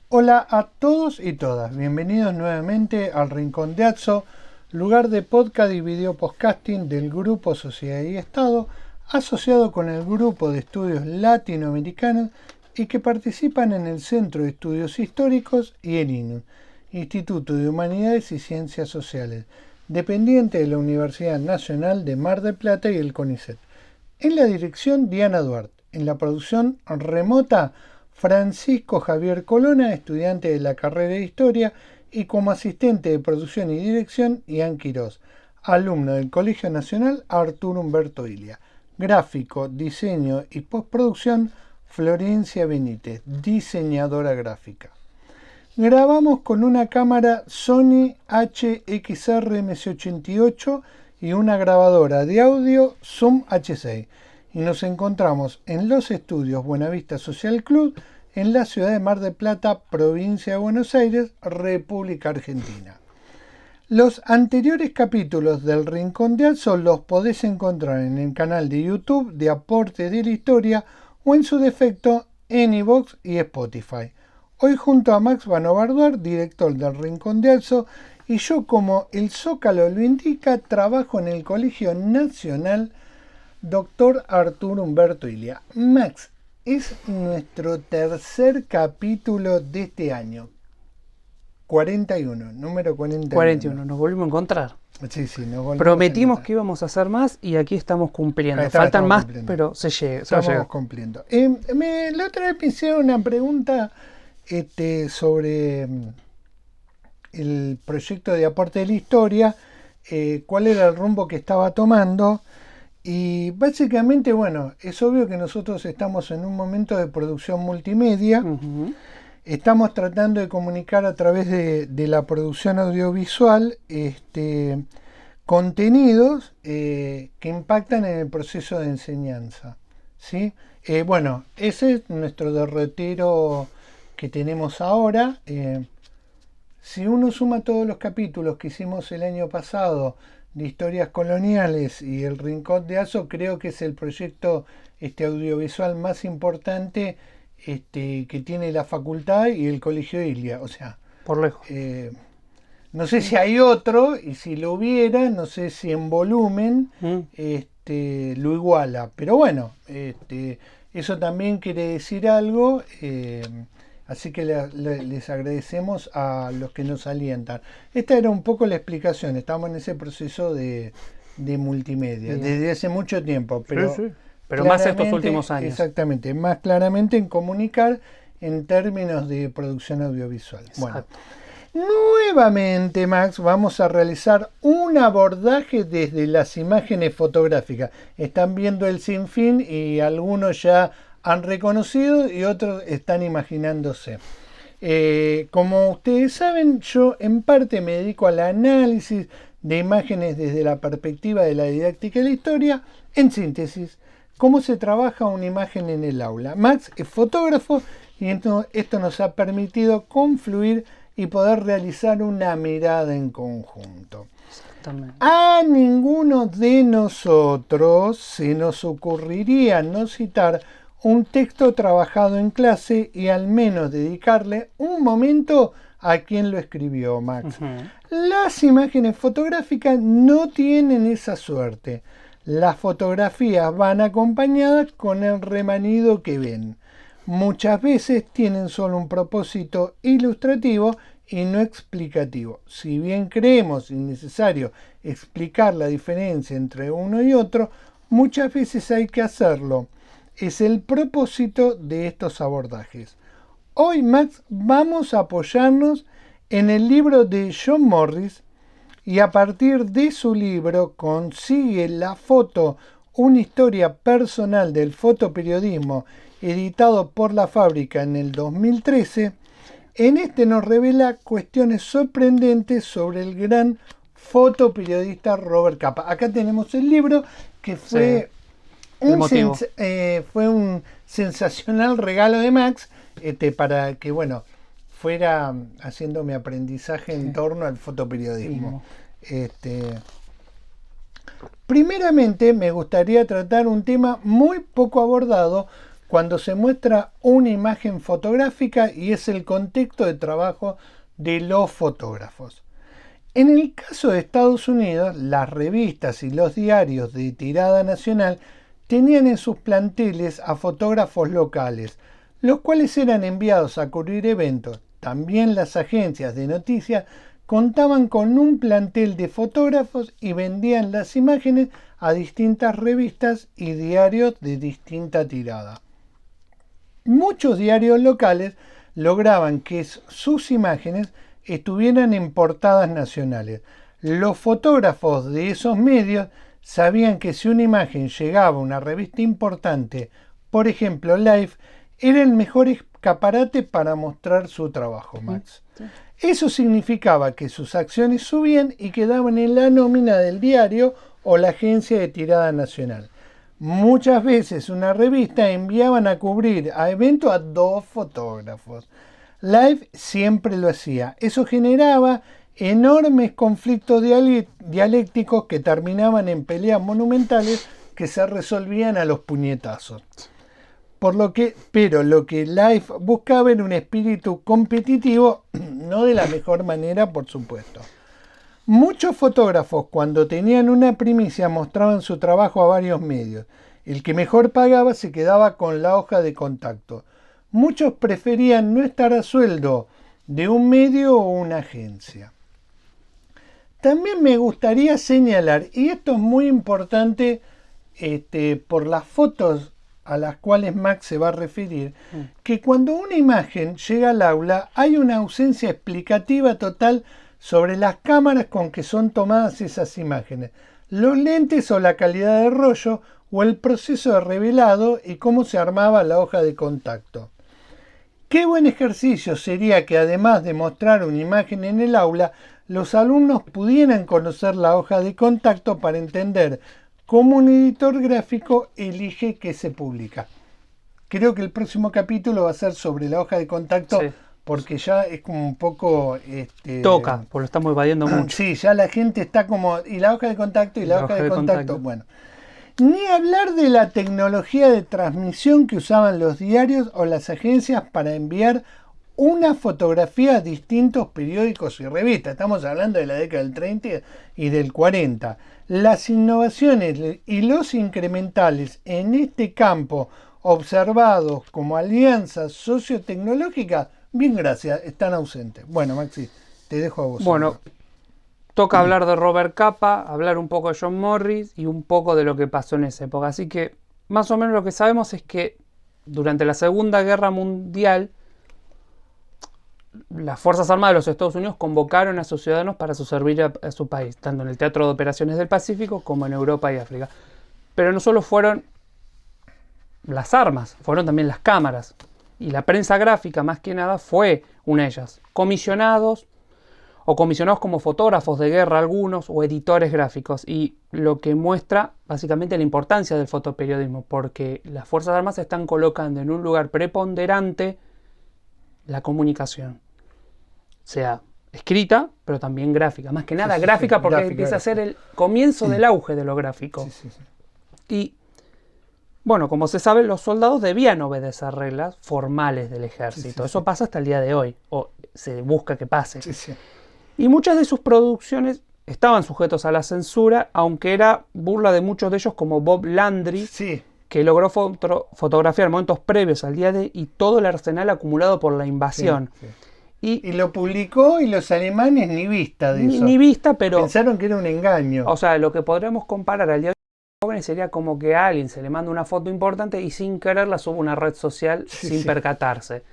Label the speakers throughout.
Speaker 1: Hola a todos y todas, bienvenidos nuevamente al Rincón de Atso, lugar de podcast y video podcasting del Grupo Sociedad y Estado, asociado con el Grupo de Estudios Latinoamericanos y que participan en el Centro de Estudios Históricos y el INU, Instituto de Humanidades y Ciencias Sociales, dependiente de la Universidad Nacional de Mar del Plata y el CONICET. En la dirección, Diana Duarte. En la producción remota, Francisco Javier Colona, estudiante de la carrera de Historia, y como asistente de producción y dirección, Ian Quirós, alumno del Colegio Nacional Arturo Humberto Ilia. Gráfico, diseño y postproducción, Florencia Benítez, diseñadora gráfica. Grabamos con una cámara Sony HXR MC88 y una grabadora de audio Zoom H6. Y nos encontramos en los estudios Buenavista Social Club en la ciudad de Mar del Plata, provincia de Buenos Aires, República Argentina. Los anteriores capítulos del Rincón de Atso los podés encontrar en el canal de YouTube de Aportes de la Historia o en su defecto en iVoox y Spotify. Hoy junto a Max Vanovarduar, director del Rincón de Atso, y yo, como el Zócalo lo indica, trabajo en el Colegio Nacional Dr. Arturo Humberto Ilia. Max, es nuestro tercer capítulo de este año. 41, número 41.
Speaker 2: 41, nos volvimos a encontrar.
Speaker 1: Sí, nos volvimos.
Speaker 2: Prometimos que íbamos a hacer más y aquí estamos cumpliendo. Faltan más, cumpliendo. Pero se llega.
Speaker 1: Estamos cumpliendo. La otra vez me hicieron una pregunta sobre el proyecto de Aporte de la Historia, cuál era el rumbo que estaba tomando. Y básicamente, bueno, es obvio que nosotros estamos en un momento de producción multimedia. Uh-huh. Estamos tratando de comunicar a través de la producción audiovisual contenidos que impactan en el proceso de enseñanza, ¿sí? Bueno, ese es nuestro derrotero que tenemos ahora. Si uno suma todos los capítulos que hicimos el año pasado de historias coloniales y el Rincón de Atso, creo que es el proyecto audiovisual más importante que tiene la facultad y el Colegio Ilia. O sea,
Speaker 2: por lejos.
Speaker 1: No sé si hay otro, y si lo hubiera, no sé si en volumen lo iguala. Pero bueno, eso también quiere decir algo. Así que les agradecemos a los que nos alientan. Esta era un poco la explicación. Estamos en ese proceso de multimedia desde hace mucho tiempo. Pero,
Speaker 2: sí. Pero más estos últimos años.
Speaker 1: Exactamente, más claramente en comunicar en términos de producción audiovisual. Exacto. Bueno, nuevamente, Max, vamos a realizar un abordaje desde las imágenes fotográficas. Están viendo el sinfín y algunos ya han reconocido y otros están imaginándose. Como ustedes saben, yo en parte me dedico al análisis de imágenes desde la perspectiva de la didáctica de la historia. En síntesis, cómo se trabaja una imagen en el aula. Max es fotógrafo y esto nos ha permitido confluir y poder realizar una mirada en conjunto. Exactamente. A ninguno de nosotros se nos ocurriría no citar un texto trabajado en clase y al menos dedicarle un momento a quien lo escribió, Max. Uh-huh. Las imágenes fotográficas no tienen esa suerte. Las fotografías van acompañadas con el remanido que ven. Muchas veces tienen solo un propósito ilustrativo y no explicativo. Si bien creemos innecesario explicar la diferencia entre uno y otro, muchas veces hay que hacerlo. Es el propósito de estos abordajes. Hoy, Max, vamos a apoyarnos en el libro de John Morris y a partir de su libro Consigue la foto, una historia personal del fotoperiodismo, editado por La Fábrica en el 2013, en este nos revela cuestiones sorprendentes sobre el gran fotoperiodista Robert Capa. Acá tenemos el libro que fue... Sí. Fue un sensacional regalo de Max para que, bueno, fuera haciendo mi aprendizaje en torno al fotoperiodismo. Primeramente, me gustaría tratar un tema muy poco abordado cuando se muestra una imagen fotográfica y es el contexto de trabajo de los fotógrafos. En el caso de Estados Unidos, las revistas y los diarios de tirada nacional tenían en sus planteles a fotógrafos locales, los cuales eran enviados a cubrir eventos. También las agencias de noticias contaban con un plantel de fotógrafos y vendían las imágenes a distintas revistas y diarios de distinta tirada. Muchos diarios locales lograban que sus imágenes estuvieran en portadas nacionales. Los fotógrafos de esos medios sabían que si una imagen llegaba a una revista importante, por ejemplo Life, era el mejor escaparate para mostrar su trabajo, Max. Sí. Eso significaba que sus acciones subían y quedaban en la nómina del diario o la agencia de tirada nacional. Muchas veces una revista enviaban a cubrir a eventos a 2 fotógrafos. Life siempre lo hacía. Eso generaba enormes conflictos dialécticos que terminaban en peleas monumentales que se resolvían a los puñetazos. Pero lo que Life buscaba era un espíritu competitivo, no de la mejor manera, por supuesto. Muchos fotógrafos, cuando tenían una primicia, mostraban su trabajo a varios medios. El que mejor pagaba se quedaba con la hoja de contacto. Muchos preferían no estar a sueldo de un medio o una agencia. También me gustaría señalar, y esto es muy importante por las fotos a las cuales Max se va a referir, que cuando una imagen llega al aula hay una ausencia explicativa total sobre las cámaras con que son tomadas esas imágenes, los lentes o la calidad de rollo o el proceso de revelado y cómo se armaba la hoja de contacto. Qué buen ejercicio sería que además de mostrar una imagen en el aula, los alumnos pudieran conocer la hoja de contacto para entender cómo un editor gráfico elige qué se publica. Creo que el próximo capítulo va a ser sobre la hoja de contacto, sí, porque ya es como un poco...
Speaker 2: toca, porque lo estamos evadiendo mucho.
Speaker 1: Sí, ya la gente está como... Y la hoja de contacto y la hoja de contacto. Bueno, ni hablar de la tecnología de transmisión que usaban los diarios o las agencias para enviar una fotografía a distintos periódicos y revistas. Estamos hablando de la década del 30 y del 40. Las innovaciones y los incrementales en este campo observados como alianzas sociotecnológicas, bien gracias, están ausentes. Bueno, Maxi, te dejo a vos.
Speaker 2: Bueno, toca hablar de Robert Capa, hablar un poco de John Morris y un poco de lo que pasó en esa época. Así que más o menos lo que sabemos es que durante la Segunda Guerra Mundial las Fuerzas Armadas de los Estados Unidos convocaron a sus ciudadanos para servir a su país, tanto en el Teatro de Operaciones del Pacífico como en Europa y África. Pero no solo fueron las armas, fueron también las cámaras. Y la prensa gráfica, más que nada, fue una de ellas. Comisionados como fotógrafos de guerra algunos, o editores gráficos. Y lo que muestra básicamente la importancia del fotoperiodismo, porque las Fuerzas Armadas están colocando en un lugar preponderante la comunicación. Sea escrita, pero también gráfica. Más que nada gráfica, porque empieza a ser el comienzo del auge de lo gráfico. Y, bueno, como se sabe, los soldados debían obedecer reglas formales del ejército. Eso pasa hasta el día de hoy, o se busca que pase. Y muchas de sus producciones estaban sujetos a la censura, aunque era burla de muchos de ellos, como Bob Landry, que logró fotografiar momentos previos al día D y todo el arsenal acumulado por la invasión.
Speaker 1: Y lo publicó y los alemanes ni vista de eso.
Speaker 2: Ni vista, pero...
Speaker 1: pensaron que era un engaño.
Speaker 2: O sea, lo que podríamos comparar al día de hoy jóvenes sería como que a alguien se le manda una foto importante y sin querer la sube a una red social sin percatarse.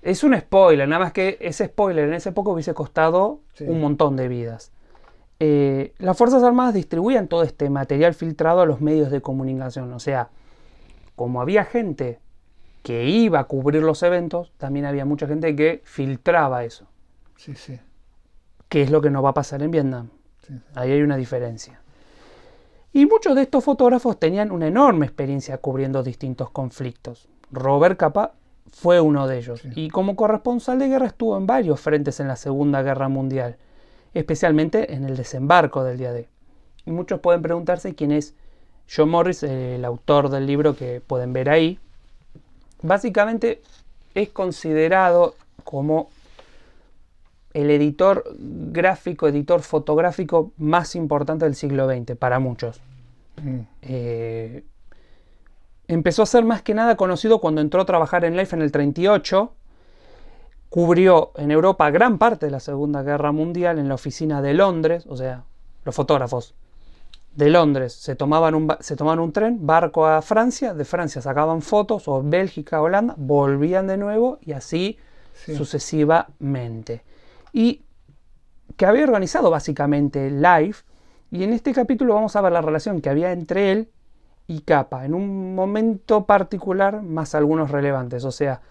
Speaker 2: Es un spoiler, nada más que ese spoiler en ese época hubiese costado un montón de vidas. Las Fuerzas Armadas distribuían todo este material filtrado a los medios de comunicación. O sea, como había gente que iba a cubrir los eventos, también había mucha gente que filtraba eso. Que es lo que no va a pasar en Vietnam. Ahí hay una diferencia. Y muchos de estos fotógrafos tenían una enorme experiencia cubriendo distintos conflictos. Robert Capa fue uno de ellos. Y como corresponsal de guerra estuvo en varios frentes en la Segunda Guerra Mundial, especialmente en el desembarco del día D. Y muchos pueden preguntarse quién es John Morris, el autor del libro que pueden ver ahí. básicamente es considerado como el editor gráfico, editor fotográfico más importante del siglo XX, para muchos. Empezó a ser más que nada conocido cuando entró a trabajar en Life en el 38. Cubrió en Europa gran parte de la Segunda Guerra Mundial en la oficina de Londres, o sea, los fotógrafos de Londres se tomaban un tren, barco a Francia, de Francia sacaban fotos, o Bélgica, Holanda, volvían de nuevo y así sucesivamente. Y que había organizado básicamente Life, y en este capítulo vamos a ver la relación que había entre él y Capa, en un momento particular más algunos relevantes. O sea,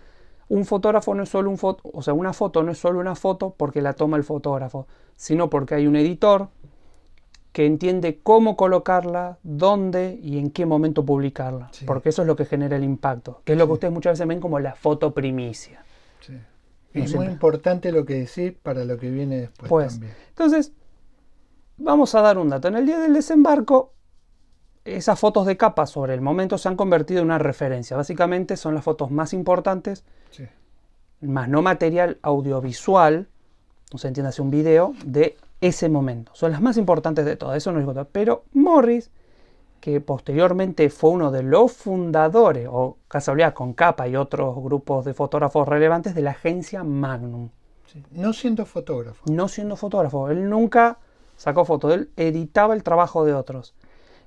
Speaker 2: un fotógrafo no es solo una foto no es solo una foto porque la toma el fotógrafo, sino porque hay un editor que entiende cómo colocarla, dónde y en qué momento publicarla. Sí. Porque eso es lo que genera el impacto, que es lo que ustedes muchas veces ven como la foto primicia.
Speaker 1: Sí. Es muy importante lo que decís para lo que viene después también.
Speaker 2: Entonces, vamos a dar un dato. En el día del desembarco, esas fotos de Capa sobre el momento se han convertido en una referencia. Básicamente son las fotos más importantes, más no material audiovisual, no se entiende, hace un video, de ese momento. Son las más importantes de todas, eso no es importante. Pero Morris, que posteriormente fue uno de los fundadores, o casualidad con Capa y otros grupos de fotógrafos relevantes de la agencia Magnum.
Speaker 1: Sí. No siendo fotógrafo.
Speaker 2: No siendo fotógrafo. Él nunca sacó fotos, él editaba el trabajo de otros.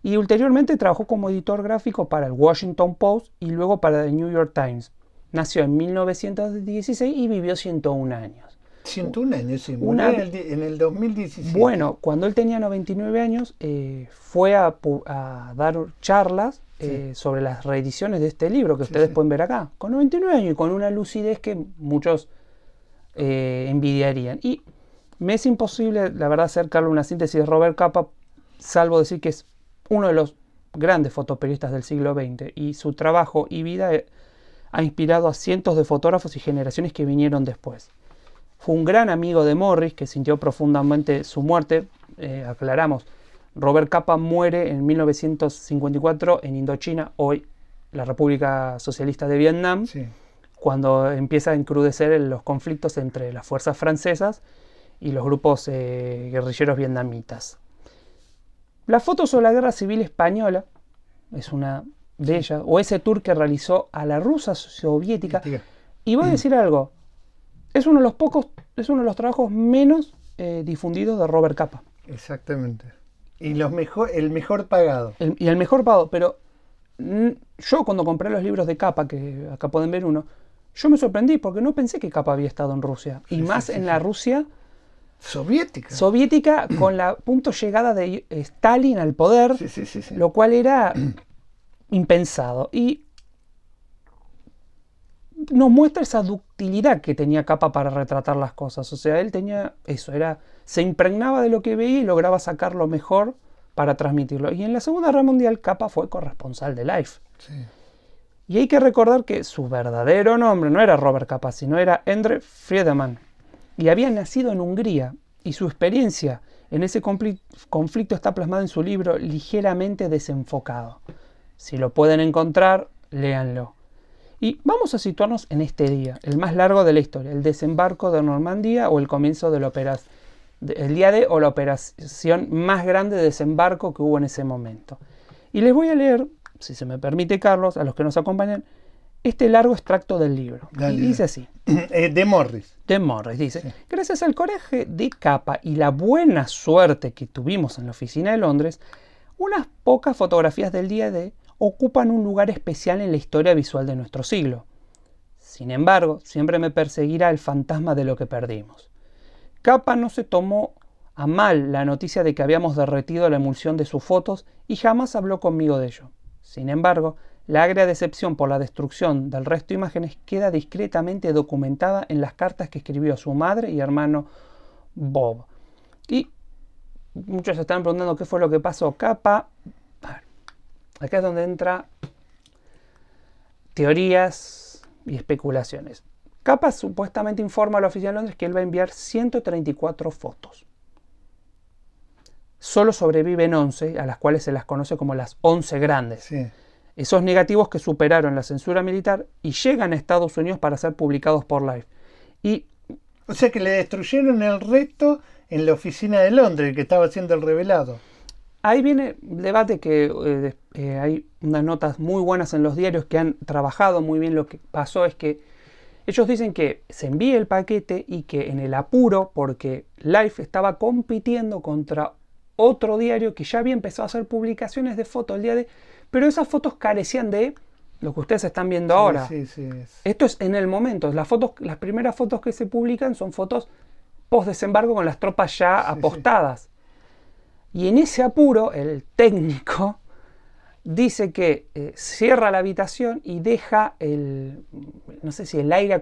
Speaker 2: Y ulteriormente trabajó como editor gráfico para el Washington Post y luego para el New York Times. Nació en 1916 y vivió 101 años.
Speaker 1: 101 años, sí, murió en el 2017.
Speaker 2: Bueno, cuando él tenía 99 años, fue a dar charlas sobre las reediciones de este libro que ustedes pueden ver acá. Con 99 años y con una lucidez que muchos envidiarían. Y me es imposible, la verdad, acercarle una síntesis de Robert Capa, salvo decir que es uno de los grandes fotoperiodistas del siglo XX. Y su trabajo y vida ha inspirado a cientos de fotógrafos y generaciones que vinieron después. Fue un gran amigo de Morris, que sintió profundamente su muerte. Aclaramos, Robert Capa muere en 1954 en Indochina, hoy la República Socialista de Vietnam, cuando empieza a encrudecer los conflictos entre las fuerzas francesas y los grupos guerrilleros vietnamitas. La foto sobre la Guerra Civil Española es una de ellas, o ese tour que realizó a la Rusia soviética. Y voy a decir algo. Es uno de los trabajos menos difundidos de Robert Capa.
Speaker 1: Exactamente. Y el mejor pagado.
Speaker 2: El mejor pagado. Pero yo cuando compré los libros de Capa, que acá pueden ver uno, yo me sorprendí porque no pensé que Capa había estado en Rusia. Y más en la Rusia soviética con la punto llegada de Stalin al poder, lo cual era impensado. Y nos muestra esa ductilidad que tenía Capa para retratar las cosas. O sea, él tenía eso, se impregnaba de lo que veía y lograba sacar lo mejor para transmitirlo. Y en la Segunda Guerra Mundial Capa fue corresponsal de Life. Y hay que recordar que su verdadero nombre no era Robert Capa, sino era Endre Friedemann. Y había nacido en Hungría. Y su experiencia en ese conflicto está plasmada en su libro Ligeramente desenfocado. Si lo pueden encontrar, léanlo. Y vamos a situarnos en este día, el más largo de la historia, el desembarco de Normandía o el comienzo de el día D o la operación más grande de desembarco que hubo en ese momento. Y les voy a leer, si se me permite, Carlos, a los que nos acompañan, este largo extracto del libro. Y dice así.
Speaker 1: De Morris.
Speaker 2: De Morris, dice. Gracias al coraje de Capa y la buena suerte que tuvimos en la oficina de Londres, unas pocas fotografías del día D ocupan un lugar especial en la historia visual de nuestro siglo. Sin embargo, siempre me perseguirá el fantasma de lo que perdimos. Capa no se tomó a mal la noticia de que habíamos derretido la emulsión de sus fotos y jamás habló conmigo de ello. Sin embargo, la agria decepción por la destrucción del resto de imágenes queda discretamente documentada en las cartas que escribió a su madre y hermano Bob. Y muchos se están preguntando qué fue lo que pasó. Capa, acá es donde entra teorías y especulaciones. Capa supuestamente informa a la oficina de Londres que él va a enviar 134 fotos. Solo sobreviven 11, a las cuales se las conoce como las 11 grandes. esos negativos que superaron la censura militar y llegan a Estados Unidos para ser publicados por Life.
Speaker 1: O sea que le destruyeron el resto en la oficina de Londres, que estaba haciendo el revelado.
Speaker 2: Ahí viene el debate que hay unas notas muy buenas en los diarios que han trabajado muy bien. Lo que pasó es que ellos dicen que se envía el paquete y que en el apuro, porque Life estaba compitiendo contra otro diario que ya había empezado a hacer publicaciones de fotos el día de... Pero esas fotos carecían de lo que ustedes están viendo ahora.
Speaker 1: Sí.
Speaker 2: Esto es en el momento. Las primeras fotos que se publican son fotos post-desembarco con las tropas ya apostadas. Y en ese apuro, el técnico dice que cierra la habitación y deja no sé si el aire,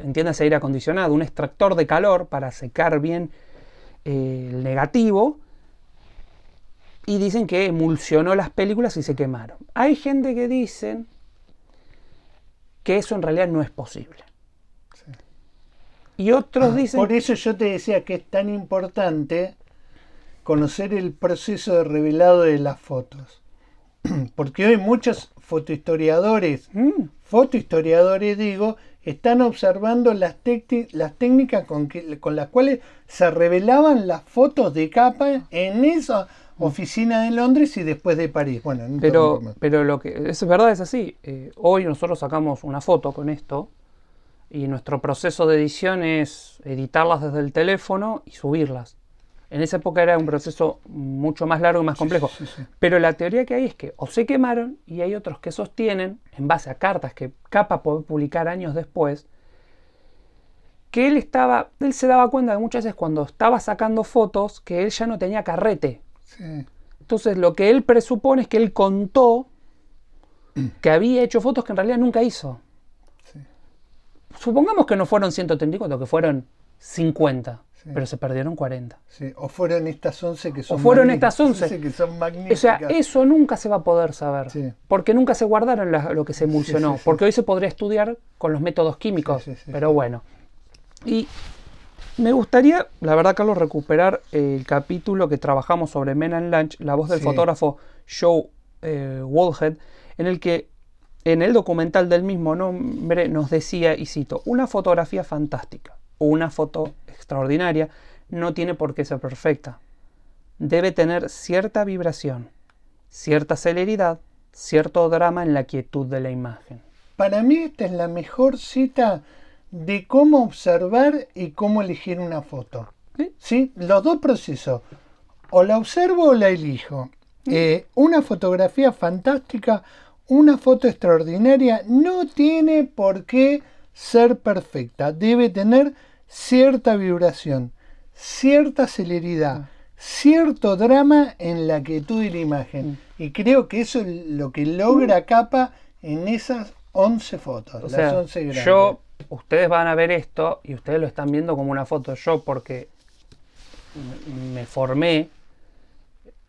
Speaker 2: entiéndase aire acondicionado, un extractor de calor para secar bien el negativo. Y dicen que emulsionó las películas y se quemaron. Hay gente que dice que eso en realidad no es posible. Sí. Y otros dicen...
Speaker 1: Por eso yo te decía que es tan importante conocer el proceso de revelado de las fotos. Porque hoy muchos fotohistoriadores digo, están observando las técnicas con las cuales se revelaban las fotos de capa en esa oficina de Londres y después de París. Bueno,
Speaker 2: pero lo que es verdad es así. Hoy nosotros sacamos una foto con esto y nuestro proceso de edición es editarlas desde el teléfono y subirlas. En esa época era un proceso mucho más largo y más complejo. Sí. Pero la teoría que hay es que o se quemaron y hay otros que sostienen, en base a cartas que Capa puede publicar años después, que él se daba cuenta de muchas veces cuando estaba sacando fotos que él ya no tenía carrete. Sí. Entonces lo que él presupone es que él contó que había hecho fotos que en realidad nunca hizo. Sí. Supongamos que no fueron 134, que fueron 50. Sí. Pero se perdieron 40.
Speaker 1: Sí. O fueron estas 11 que son
Speaker 2: magníficas. O sea, eso nunca se va a poder saber. Sí. Porque nunca se guardaron lo que se emulsionó. Porque hoy se podría estudiar con los métodos químicos. Pero bueno. Y me gustaría, la verdad, Carlos, recuperar el capítulo que trabajamos sobre Men and Lunch, la voz del fotógrafo Joe Woolhead, en el que en el documental del mismo nombre nos decía, y cito, una fotografía fantástica o una foto extraordinaria no tiene por qué ser perfecta. Debe tener cierta vibración, cierta celeridad, cierto drama en la quietud de la imagen.
Speaker 1: Para mí esta es la mejor cita de cómo observar y cómo elegir una foto. ¿Sí? Los dos procesos. O la observo o la elijo. Una fotografía fantástica, una foto extraordinaria, no tiene por qué ser perfecta. Debe tener cierta vibración, cierta celeridad, cierto drama en la quietud de la imagen. Y creo que eso es lo que logra Capa en esas 11 fotos.
Speaker 2: O sea,
Speaker 1: 11 grandes.
Speaker 2: Ustedes van a ver esto y ustedes lo están viendo como una foto. Yo, porque me formé,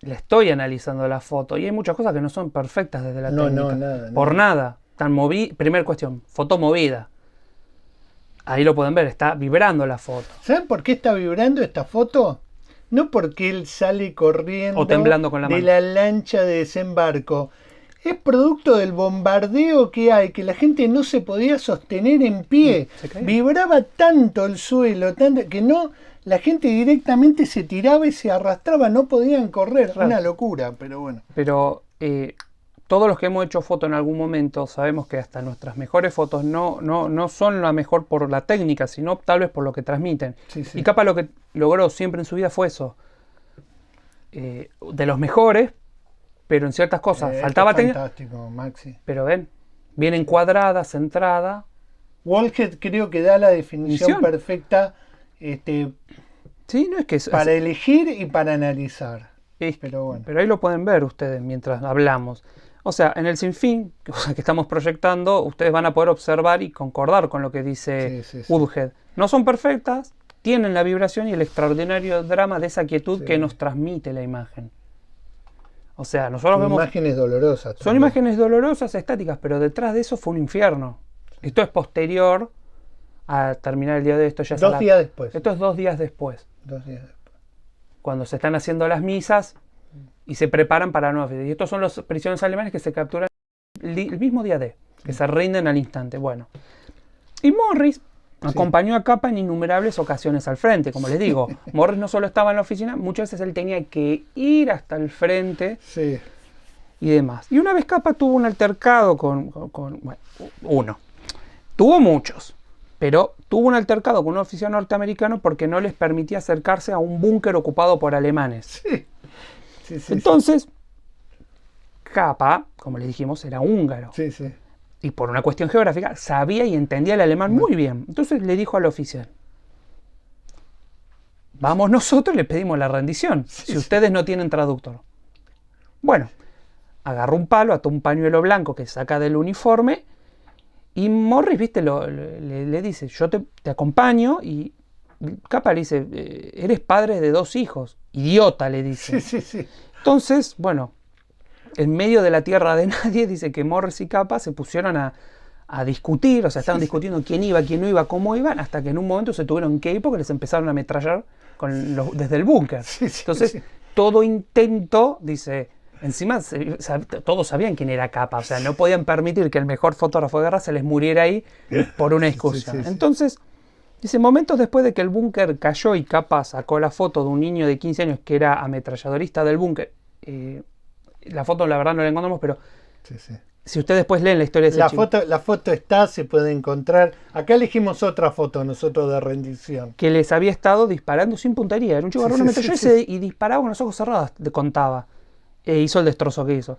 Speaker 2: le estoy analizando la foto y hay muchas cosas que no son perfectas desde la técnica. Nada. Primera cuestión, foto movida. Ahí lo pueden ver, está vibrando la foto.
Speaker 1: ¿Saben por qué está vibrando esta foto? No porque él sale corriendo
Speaker 2: o temblando con la mano
Speaker 1: de la lancha de desembarco. Es producto del bombardeo que hay, que la gente no se podía sostener en pie. Vibraba tanto el suelo, que no, la gente directamente se tiraba y se arrastraba, no podían correr. Claro. Una locura, pero bueno.
Speaker 2: Pero todos los que hemos hecho foto en algún momento sabemos que hasta nuestras mejores fotos no son la mejor por la técnica, sino tal vez por lo que transmiten. Sí. Y Capa lo que logró siempre en su vida fue eso. De los mejores, pero en ciertas cosas faltaba técnica.
Speaker 1: Fantástico, Maxi.
Speaker 2: Pero ven, bien encuadrada, centrada.
Speaker 1: Woolhead creo que da la definición perfecta
Speaker 2: sí, no es que
Speaker 1: para elegir y para analizar.
Speaker 2: Pero bueno. Pero ahí lo pueden ver ustedes mientras hablamos. O sea, en el sinfín que estamos proyectando, ustedes van a poder observar y concordar con lo que dice Woolhead. No son perfectas, tienen la vibración y el extraordinario drama de esa quietud que nos transmite la imagen. O sea, nosotros vemos...
Speaker 1: imágenes dolorosas.
Speaker 2: Son imágenes dolorosas, estáticas, pero detrás de eso fue un infierno. Esto es posterior a terminar el día de esto.
Speaker 1: Esto es
Speaker 2: 2 días después.
Speaker 1: 2 días después.
Speaker 2: Cuando se están haciendo las misas y se preparan para nuevas. Y estos son los prisioneros alemanes que se capturan el mismo día que se rinden al instante. Bueno, y Morris acompañó a Capa en innumerables ocasiones al frente. Como les digo, Morris no solo estaba en la oficina, muchas veces él tenía que ir hasta el frente y demás. Y una vez Capa tuvo un altercado tuvo muchos, pero tuvo un altercado con un oficial norteamericano porque no les permitía acercarse a un búnker ocupado por alemanes. Entonces, Capa, como les dijimos, era húngaro. Y por una cuestión geográfica, sabía y entendía el alemán muy bien. Entonces le dijo al oficial: vamos nosotros y le pedimos la rendición, si ustedes no tienen traductor. Bueno, agarró un palo, ató un pañuelo blanco que saca del uniforme, y Morris, viste, le dice: yo te acompaño, y Capa le dice: eres padre de 2 hijos. Idiota, le dice. Entonces, bueno, en medio de la tierra de nadie, dice que Morris y Capa se pusieron a discutir, o sea, estaban discutiendo quién iba, quién no iba, cómo iban, hasta que en un momento se tuvieron que ir porque les empezaron a ametrallar desde el búnker. Entonces, todo intento, dice, encima todos sabían quién era Capa, o sea, no podían permitir que el mejor fotógrafo de guerra se les muriera ahí por una discusión. Entonces, dice, momentos después de que el búnker cayó y Capa sacó la foto de un niño de 15 años que era ametralladorista del búnker, la foto la verdad no la encontramos, pero si ustedes después leen la historia de ese chico,
Speaker 1: la foto está, se puede encontrar. Acá elegimos otra foto nosotros de rendición.
Speaker 2: Que les había estado disparando sin puntería. Era un chico que agarró una metralleta y disparaba con los ojos cerrados, contaba. Hizo el destrozo que hizo.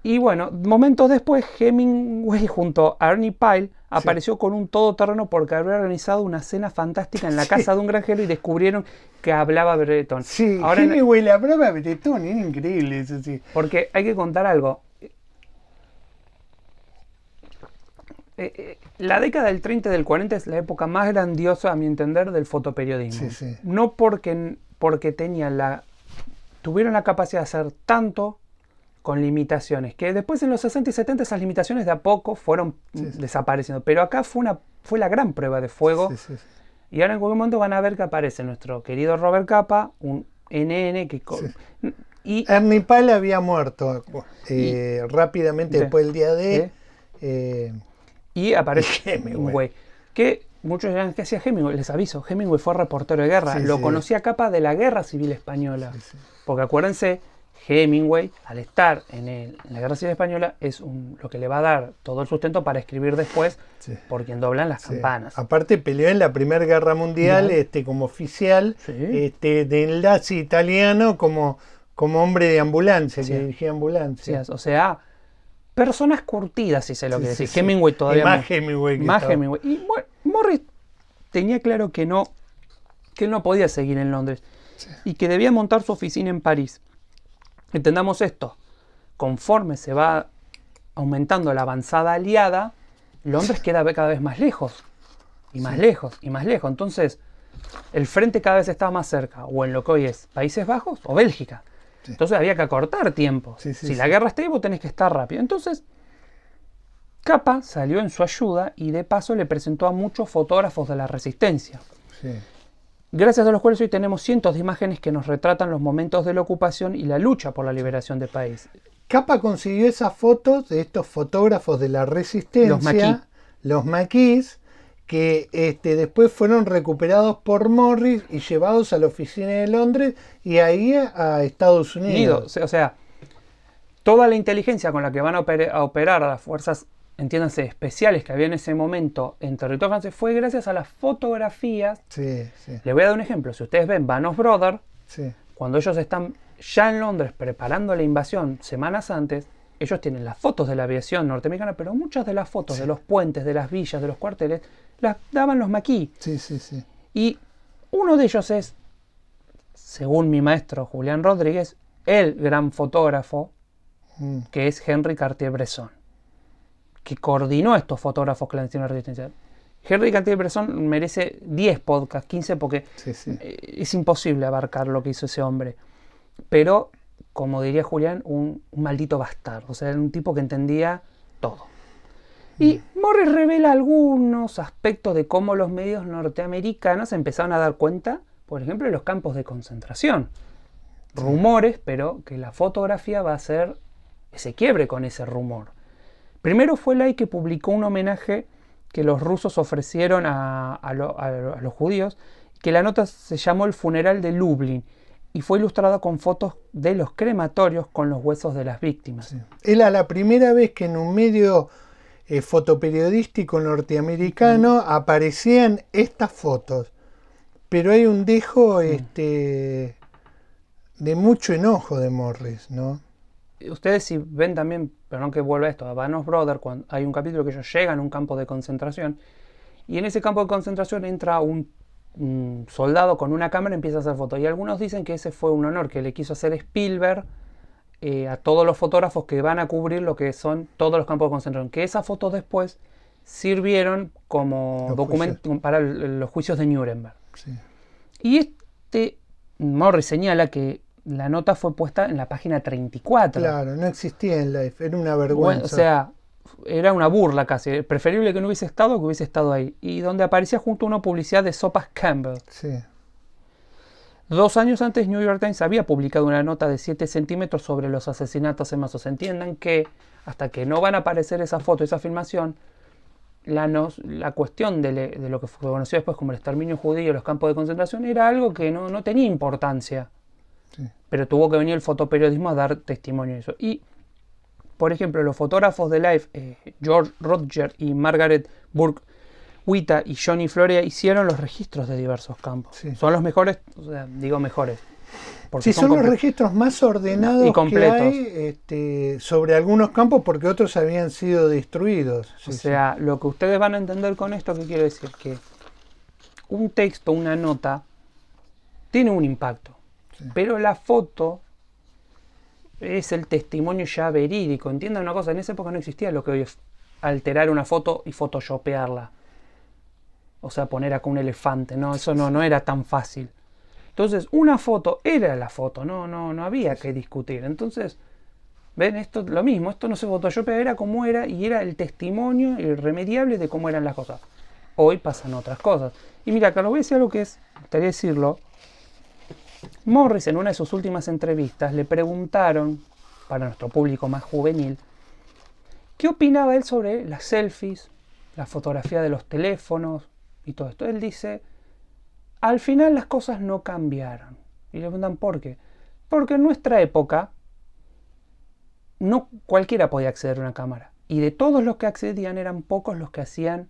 Speaker 2: Y bueno, momentos después, Hemingway junto a Ernie Pyle apareció con un todoterreno porque había organizado una cena fantástica en la casa de un granjero y descubrieron que hablaba bretón.
Speaker 1: Ahora, Hemingway le hablaba bretón, era increíble eso,
Speaker 2: Porque hay que contar algo. La década del 30 y del 40 es la época más grandiosa, a mi entender, del fotoperiodismo. No porque tuvieron la capacidad de hacer tanto con limitaciones, que después en los 60 y 70 esas limitaciones de a poco fueron desapareciendo, pero acá fue la gran prueba de fuego. Y ahora en algún momento van a ver que aparece nuestro querido Robert Capa, un NN que...
Speaker 1: Ernie Pyle había muerto rápidamente después del día D.
Speaker 2: Y aparece Hemingway, que muchos dirán que hacía Hemingway. Les aviso, Hemingway fue reportero de guerra, lo conocía Capa de la Guerra Civil Española, porque acuérdense, Hemingway, al estar en la Guerra Civil Española, es lo que le va a dar todo el sustento para escribir después por quien doblan las campanas.
Speaker 1: Aparte peleó en la Primera Guerra Mundial como oficial de enlace italiano, como hombre de ambulancia, que dirigía ambulancia.
Speaker 2: O sea, personas curtidas, si se lo quiere decir. Hemingway todavía
Speaker 1: más. Hemingway.
Speaker 2: Y bueno, Morris tenía claro que él no podía seguir en Londres y que debía montar su oficina en París. Entendamos esto: conforme se va aumentando la avanzada aliada, Londres queda cada vez más lejos, y más lejos, y más lejos. Entonces, el frente cada vez estaba más cerca, o en lo que hoy es Países Bajos o Bélgica. Entonces había que acortar tiempo. Si la guerra está ahí, vos tenés que estar rápido. Entonces, Capa salió en su ayuda y de paso le presentó a muchos fotógrafos de la resistencia. Gracias a los cuales hoy tenemos cientos de imágenes que nos retratan los momentos de la ocupación y la lucha por la liberación del país.
Speaker 1: Capa consiguió esas fotos de estos fotógrafos de la resistencia, los maquis, que después fueron recuperados por Morris y llevados a la oficina de Londres y ahí a Estados Unidos.
Speaker 2: O sea, toda la inteligencia con la que van a operar a las fuerzas, entiéndanse, especiales que había en ese momento en territorio francés, fue gracias a las fotografías. Les voy a dar un ejemplo. Si ustedes ven Band of Brothers, cuando ellos están ya en Londres preparando la invasión semanas antes, ellos tienen las fotos de la aviación norteamericana, pero muchas de las fotos de los puentes, de las villas, de los cuarteles, las daban los maquis. Y uno de ellos es, según mi maestro Julián Rodríguez, el gran fotógrafo, que es Henri Cartier-Bresson, que coordinó a estos fotógrafos clandestinos de resistencia. Henri Cartier-Bresson merece 10 podcasts, 15, porque es imposible abarcar lo que hizo ese hombre. Pero, como diría Julián, un maldito bastardo. O sea, era un tipo que entendía todo. Y Morris revela algunos aspectos de cómo los medios norteamericanos empezaron a dar cuenta, por ejemplo, de los campos de concentración. Rumores, pero que la fotografía va a hacer ese quiebre con ese rumor. Primero fue Lai que publicó un homenaje que los rusos ofrecieron a los judíos, que la nota se llamó El funeral de Lublin, y fue ilustrada con fotos de los crematorios con los huesos de las víctimas.
Speaker 1: Sí. Era la primera vez que en un medio fotoperiodístico norteamericano aparecían estas fotos. Pero hay un dejo de mucho enojo de Morris, ¿no?
Speaker 2: Ustedes si ven también, perdón que vuelva a esto, a Band of Brothers, cuando hay un capítulo que ellos llegan a un campo de concentración, y en ese campo de concentración entra un soldado con una cámara y empieza a hacer fotos. Y algunos dicen que ese fue un honor que le quiso hacer Spielberg a todos los fotógrafos que van a cubrir lo que son todos los campos de concentración. Que esas fotos después sirvieron como documento para los juicios de Nuremberg. Sí. Y Morris señala que la nota fue puesta en la página 34.
Speaker 1: Claro, no existía en Life, era una vergüenza.
Speaker 2: Bueno, o sea, era una burla casi. Preferible que no hubiese estado que hubiese estado ahí. Y donde aparecía junto a una publicidad de sopas Campbell.
Speaker 1: Sí.
Speaker 2: 2 años antes, New York Times había publicado una nota de 7 centímetros sobre los asesinatos en Mazos. Entiendan que hasta que no van a aparecer esa foto, esa filmación, la cuestión de lo que fue conocido después como el exterminio judío, los campos de concentración, era algo que no tenía importancia. Sí. Pero tuvo que venir el fotoperiodismo a dar testimonio de eso. Y, por ejemplo, los fotógrafos de Life, George Rodger y Margaret Burke Wita y Johnny Florea, hicieron los registros de diversos campos. Sí. Son los mejores, o sea, digo mejores.
Speaker 1: Sí, son los registros más ordenados y completos que hay sobre algunos campos porque otros habían sido destruidos.
Speaker 2: Sí, o sea, lo que ustedes van a entender con esto, ¿qué quiero decir? Que un texto, una nota, tiene un impacto. Sí. Pero la foto es el testimonio ya verídico. Entiendan una cosa, en esa época no existía lo que hoy es alterar una foto y photoshopearla. O sea, poner acá un elefante, ¿no? Eso no era tan fácil. Entonces, una foto era la foto, no había que discutir. Entonces, ven, esto lo mismo, esto no se photoshopea, era como era y era el testimonio irremediable de cómo eran las cosas. Hoy pasan otras cosas. Y mira, acá lo voy a decir algo que me gustaría decirlo. Morris, en una de sus últimas entrevistas, le preguntaron, para nuestro público más juvenil, ¿qué opinaba él sobre las selfies, la fotografía de los teléfonos y todo esto? Él dice, al final las cosas no cambiaron. Y le preguntan, ¿por qué? Porque en nuestra época no cualquiera podía acceder a una cámara. Y de todos los que accedían eran pocos los que hacían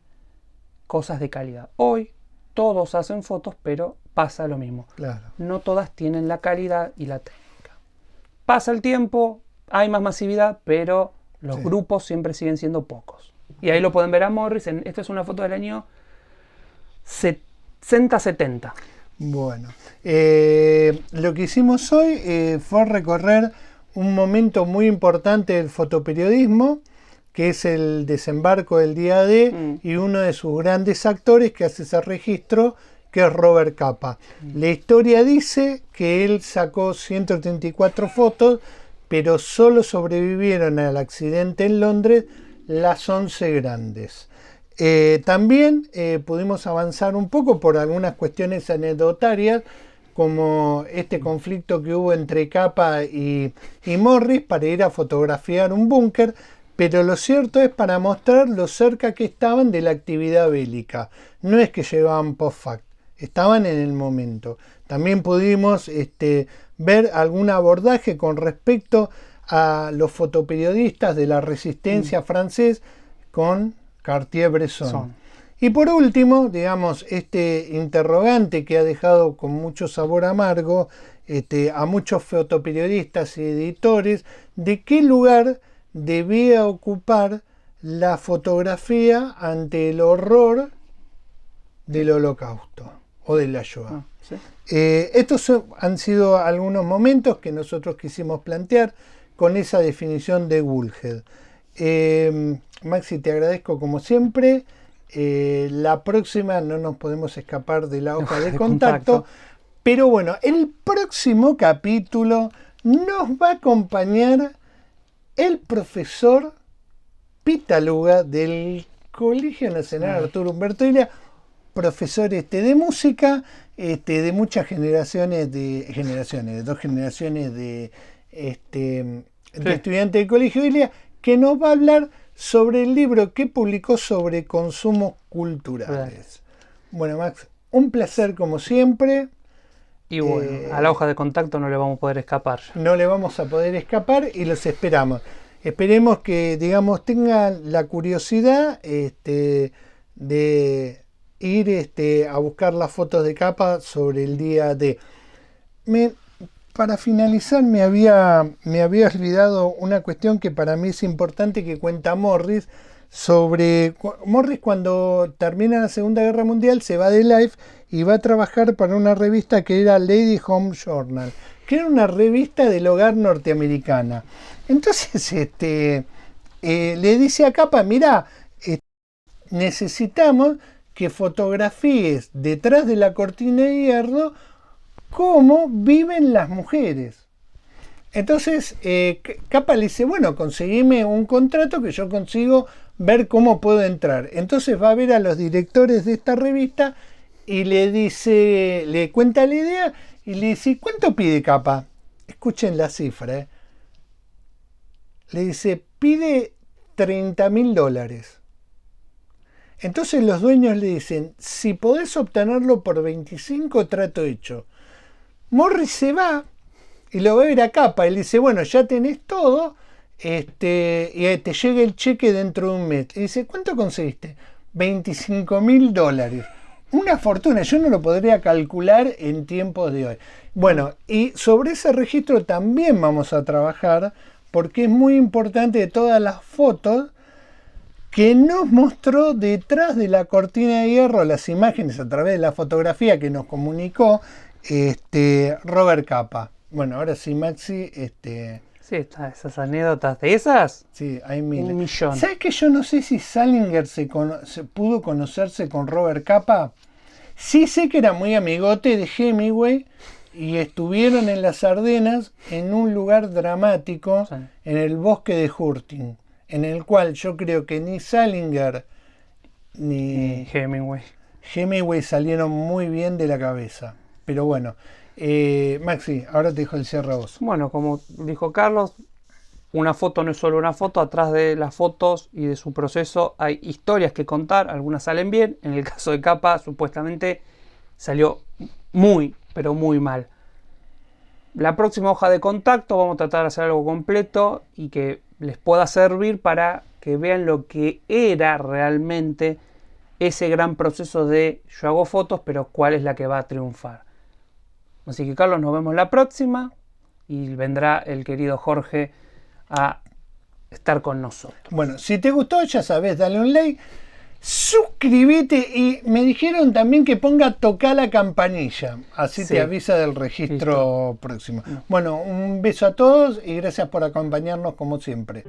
Speaker 2: cosas de calidad. Hoy todos hacen fotos, pero pasa lo mismo. Claro. No todas tienen la calidad y la técnica. Pasa el tiempo, hay más masividad, pero los grupos siempre siguen siendo pocos. Y ahí lo pueden ver a Morris. Esta es una foto del año 60-70.
Speaker 1: Bueno, lo que hicimos hoy fue recorrer un momento muy importante del fotoperiodismo, que es el desembarco del día D, y uno de sus grandes actores que hace ese registro, que es Robert Capa. La historia dice que él sacó 134 fotos, pero solo sobrevivieron al accidente en Londres las 11 grandes. También pudimos avanzar un poco por algunas cuestiones anecdotarias, como este conflicto que hubo entre Capa y Morris para ir a fotografiar un búnker, pero lo cierto es para mostrar lo cerca que estaban de la actividad bélica. No es que llevaban post-fact, estaban en el momento. También pudimos ver algún abordaje con respecto a los fotoperiodistas de la resistencia francés con Cartier-Bresson. Y por último, digamos, este interrogante que ha dejado con mucho sabor amargo a muchos fotoperiodistas y editores, de qué lugar debía ocupar la fotografía ante el horror del Holocausto o de la Shoah. ¿Sí? Estos han sido algunos momentos que nosotros quisimos plantear con esa definición de Woolhead. Maxi, te agradezco como siempre. La próxima no nos podemos escapar de la hoja de contacto, pero bueno, el próximo capítulo nos va a acompañar el profesor Pitaluga del Colegio Nacional Arturo Umberto Illia, profesor de música, de muchas generaciones, de 2 generaciones de estudiantes del Colegio Illia, que nos va a hablar sobre el libro que publicó sobre consumos culturales. Bueno, Max, un placer como siempre.
Speaker 2: Y bueno, a la hoja de contacto no le vamos a poder escapar.
Speaker 1: No le vamos a poder escapar y los esperamos. Esperemos que, digamos, tengan la curiosidad de ir a buscar las fotos de capa sobre el día de... Para finalizar, me había olvidado una cuestión que para mí es importante que cuenta Morris. Morris, cuando termina la Segunda Guerra Mundial, se va de Life y va a trabajar para una revista que era Lady Home Journal, que era una revista del hogar norteamericana. Entonces le dice a Capa, mirá, necesitamos que fotografíes detrás de la cortina de hierro cómo viven las mujeres. Entonces Capa le dice, bueno, conseguime un contrato que yo consigo ver cómo puedo entrar. Entonces va a ver a los directores de esta revista y le cuenta la idea y le dice, ¿cuánto pide Capa? Escuchen la cifra. Le dice, pide $30.000. Entonces los dueños le dicen, si podés obtenerlo por 25, trato hecho. Morris se va y lo va a ver a Capa y le dice, bueno, ya tenés todo, y te llega el cheque dentro de un mes. Y dice, ¿cuánto conseguiste? $25.000. Una fortuna, yo no lo podría calcular en tiempos de hoy. Bueno, y sobre ese registro también vamos a trabajar, porque es muy importante de todas las fotos que nos mostró detrás de la cortina de hierro, las imágenes a través de la fotografía que nos comunicó Robert Capa. Bueno, ahora sí, Maxi.
Speaker 2: Sí, esas anécdotas de esas.
Speaker 1: Sí, hay miles.
Speaker 2: 1 millón.
Speaker 1: ¿Sabes que yo no sé si Salinger se pudo conocerse con Robert Capa? Sí sé que era muy amigote de Hemingway y estuvieron en las Ardenas en un lugar dramático, sí, en el bosque de Hurting, en el cual yo creo que ni Salinger ni Hemingway salieron muy bien de la cabeza. Pero bueno, Maxi, ahora te dejo el cierre a vos.
Speaker 2: Bueno, como dijo Carlos, una foto no es solo una foto. Atrás de las fotos y de su proceso hay historias que contar. Algunas salen bien. En el caso de Capa, supuestamente salió muy, pero muy mal. La próxima hoja de contacto vamos a tratar de hacer algo completo y que les pueda servir para que vean lo que era realmente ese gran proceso de yo hago fotos, pero cuál es la que va a triunfar. Así que, Carlos, nos vemos la próxima y vendrá el querido Jorge a estar con nosotros.
Speaker 1: Bueno, si te gustó, ya sabes, dale un like, suscríbete y me dijeron también que ponga tocar la campanilla, así sí, te avisa del registro próximo. Bueno, un beso a todos y gracias por acompañarnos como siempre.